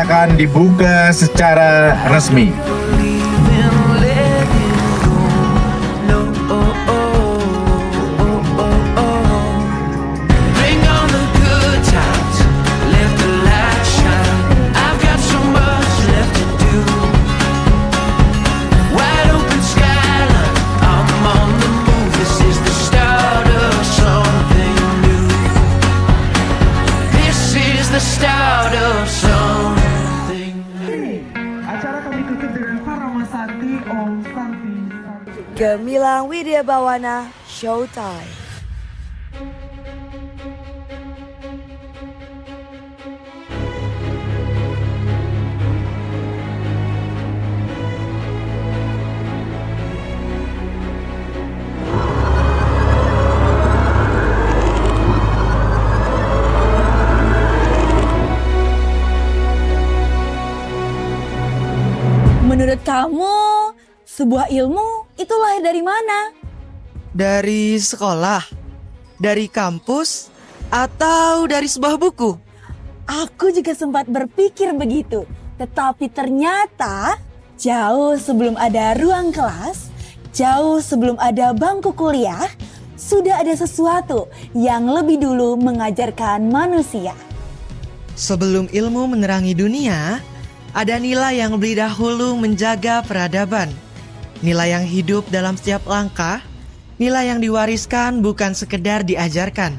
akan dibuka secara resmi. Gemilang Widya Bawana, Showtime. Menurut kamu, sebuah ilmu itu lahir dari mana? Dari sekolah, dari kampus, atau dari sebuah buku? Aku juga sempat berpikir begitu. Tetapi ternyata jauh sebelum ada ruang kelas, jauh sebelum ada bangku kuliah, sudah ada sesuatu yang lebih dulu mengajarkan manusia. Sebelum ilmu menerangi dunia, ada nilai yang lebih dahulu menjaga peradaban. Nilai yang hidup dalam setiap langkah, nilai yang diwariskan bukan sekedar diajarkan.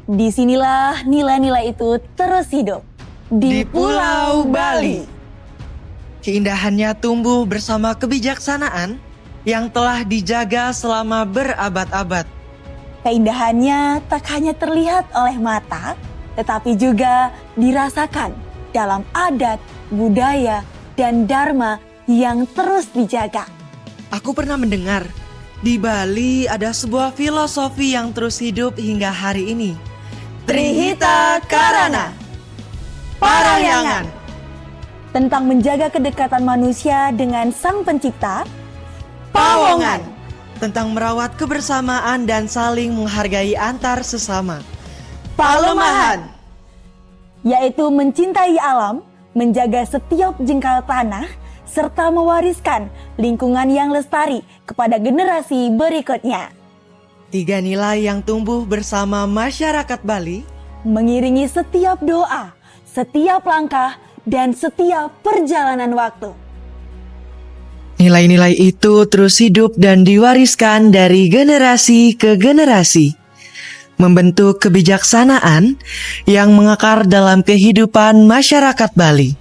Disinilah nilai-nilai itu terus hidup. Di Pulau Bali. Keindahannya tumbuh bersama kebijaksanaan yang telah dijaga selama berabad-abad. Keindahannya tak hanya terlihat oleh mata, tetapi juga dirasakan dalam adat, budaya, dan dharma yang terus dijaga. Aku pernah mendengar, di Bali ada sebuah filosofi yang terus hidup hingga hari ini. Trihita Karana, Parahyangan. tentang menjaga kedekatan manusia dengan Sang Pencipta. Pawongan, tentang merawat kebersamaan dan saling menghargai antar sesama. Palemahan, Yaitu mencintai alam, menjaga setiap jengkal tanah, serta mewariskan lingkungan yang lestari kepada generasi berikutnya. 3 nilai yang tumbuh bersama masyarakat Bali, Mengiringi setiap doa, setiap langkah, dan setiap perjalanan waktu. nilai-nilai itu terus hidup dan diwariskan dari generasi ke generasi, membentuk kebijaksanaan yang mengakar dalam kehidupan masyarakat Bali.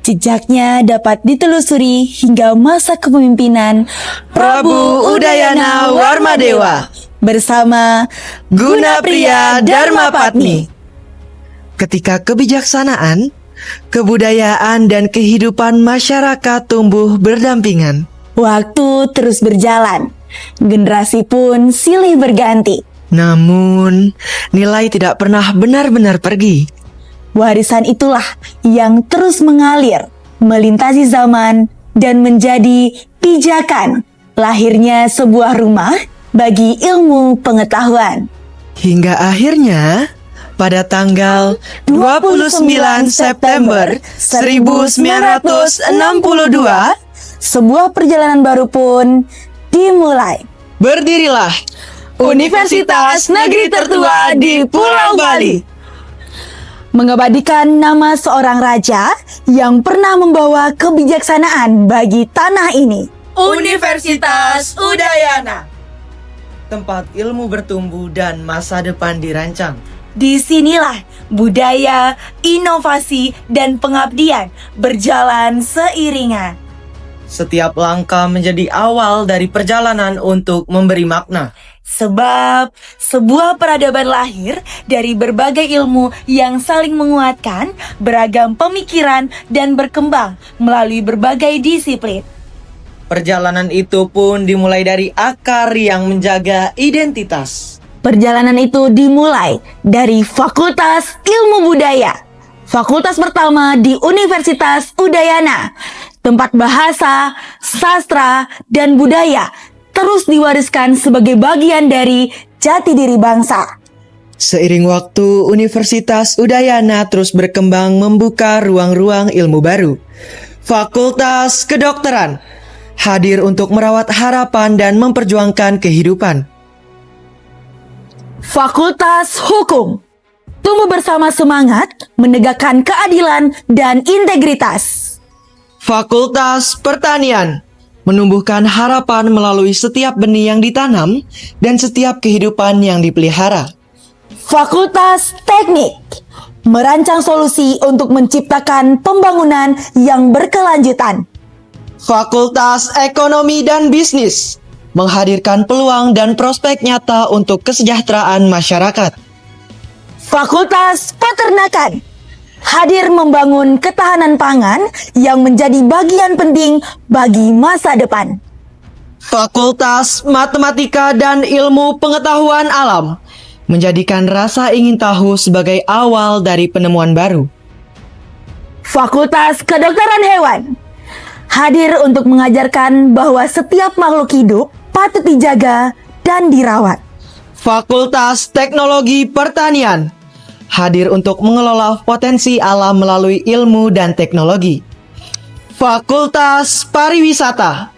Jejaknya dapat ditelusuri hingga masa kepemimpinan Prabu Udayana Warmadewa bersama Gunapriya Dharmapatni. Ketika kebijaksanaan, kebudayaan dan kehidupan masyarakat tumbuh berdampingan, Waktu terus berjalan, generasi pun silih berganti. namun nilai tidak pernah benar-benar pergi. Warisan itulah yang terus mengalir, melintasi zaman, dan menjadi pijakan lahirnya sebuah rumah bagi ilmu pengetahuan. Hingga akhirnya, pada tanggal 29 September 1962, Sebuah perjalanan baru pun dimulai. berdirilah Universitas Negeri Tertua di Pulau Bali, Mengabadikan nama seorang raja yang pernah membawa kebijaksanaan bagi tanah ini. Universitas Udayana, tempat ilmu bertumbuh dan masa depan dirancang. Disinilah budaya, inovasi, dan pengabdian berjalan seiringan. Setiap langkah menjadi awal dari perjalanan untuk memberi makna. Sebab sebuah peradaban lahir dari berbagai ilmu yang saling menguatkan, beragam pemikiran, dan berkembang melalui berbagai disiplin. Perjalanan itu pun dimulai dari akar yang menjaga identitas. Perjalanan itu dimulai dari Fakultas Ilmu Budaya. Fakultas pertama di Universitas Udayana. Tempat bahasa, sastra, dan budaya terus diwariskan sebagai bagian dari jati diri bangsa. Seiring waktu, Universitas Udayana terus berkembang membuka ruang-ruang ilmu baru. Fakultas Kedokteran hadir untuk merawat harapan dan memperjuangkan kehidupan. Fakultas Hukum tumbuh bersama semangat menegakkan keadilan dan integritas. Fakultas Pertanian menumbuhkan harapan melalui setiap benih yang ditanam dan setiap kehidupan yang dipelihara. Fakultas Teknik merancang solusi untuk menciptakan pembangunan yang berkelanjutan. Fakultas Ekonomi dan Bisnis menghadirkan peluang dan prospek nyata untuk kesejahteraan masyarakat. Fakultas Peternakan hadir membangun ketahanan pangan yang menjadi bagian penting bagi masa depan. Fakultas Matematika dan Ilmu Pengetahuan Alam menjadikan rasa ingin tahu sebagai awal dari penemuan baru. Fakultas Kedokteran Hewan hadir untuk mengajarkan bahwa setiap makhluk hidup patut dijaga dan dirawat. Fakultas Teknologi Pertanian hadir untuk mengelola potensi alam melalui ilmu dan teknologi. Fakultas Pariwisata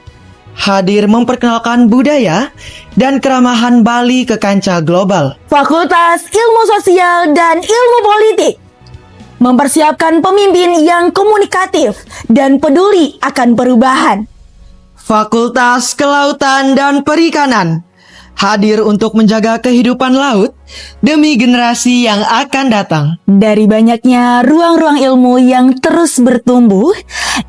hadir memperkenalkan budaya dan keramahan Bali ke kancah global. Fakultas Ilmu Sosial dan Ilmu Politik mempersiapkan pemimpin yang komunikatif dan peduli akan perubahan. Fakultas Kelautan dan Perikanan hadir untuk menjaga kehidupan laut demi generasi yang akan datang. Dari banyaknya ruang-ruang ilmu yang terus bertumbuh,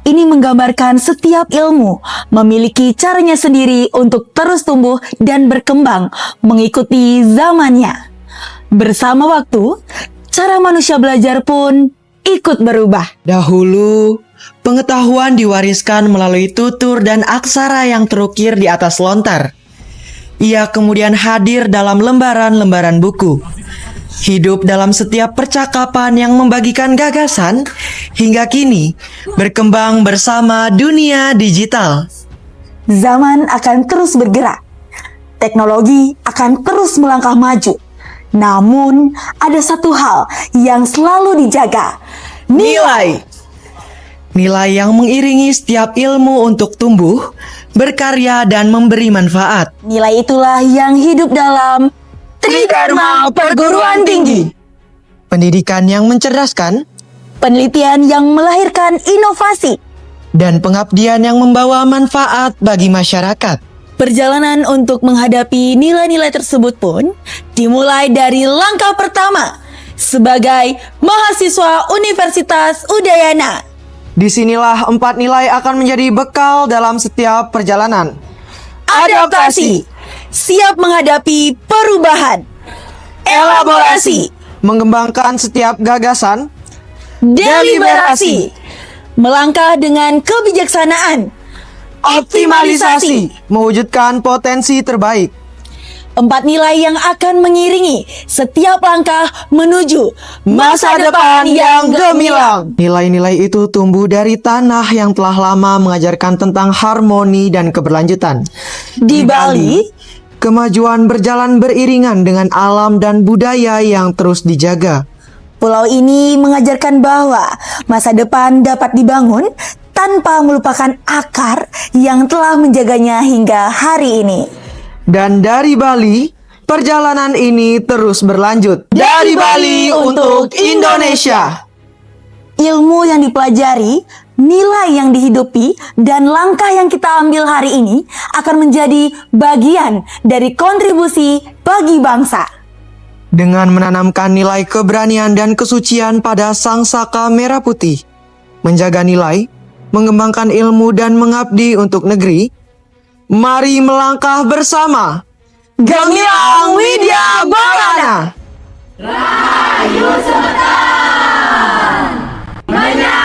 ini menggambarkan setiap ilmu memiliki caranya sendiri untuk terus tumbuh dan berkembang mengikuti zamannya. Bersama waktu, cara manusia belajar pun ikut berubah. Dahulu, pengetahuan diwariskan melalui tutur dan aksara yang terukir di atas lontar. Ia kemudian hadir dalam lembaran-lembaran buku. Hidup dalam setiap percakapan yang membagikan gagasan, hingga kini berkembang bersama dunia digital. Zaman akan terus bergerak. Teknologi akan terus melangkah maju. Namun, ada satu hal yang selalu dijaga. Nilai. Nilai yang mengiringi setiap ilmu untuk tumbuh, berkarya dan memberi manfaat. Nilai itulah yang hidup dalam Tridharma Perguruan Tinggi. Pendidikan yang mencerdaskan Penelitian yang melahirkan inovasi. dan pengabdian yang membawa manfaat bagi masyarakat. Perjalanan untuk menghadapi nilai-nilai tersebut pun dimulai dari langkah pertama sebagai mahasiswa Universitas Udayana. Disinilah 4 nilai akan menjadi bekal dalam setiap perjalanan. Adaptasi, siap menghadapi perubahan. Elaborasi, Mengembangkan setiap gagasan. deliberasi, melangkah dengan kebijaksanaan. Optimalisasi, mewujudkan potensi terbaik. 4 nilai yang akan mengiringi setiap langkah menuju masa depan yang gemilang. Nilai-nilai itu tumbuh dari tanah yang telah lama mengajarkan tentang harmoni dan keberlanjutan. Di Bali, Kemajuan berjalan beriringan dengan alam dan budaya yang terus dijaga. pulau ini mengajarkan bahwa masa depan dapat dibangun tanpa melupakan akar yang telah menjaganya hingga hari ini. Dan dari Bali, perjalanan ini terus berlanjut. Dari Bali untuk Indonesia. Ilmu yang dipelajari, nilai yang dihidupi, dan langkah yang kita ambil hari ini akan menjadi bagian dari kontribusi bagi bangsa. Dengan menanamkan nilai keberanian dan kesucian pada sang saka merah putih, menjaga nilai, mengembangkan ilmu dan mengabdi untuk negeri, mari melangkah bersama. Gemilang Widya Barana. Rahayu Sultan menyatu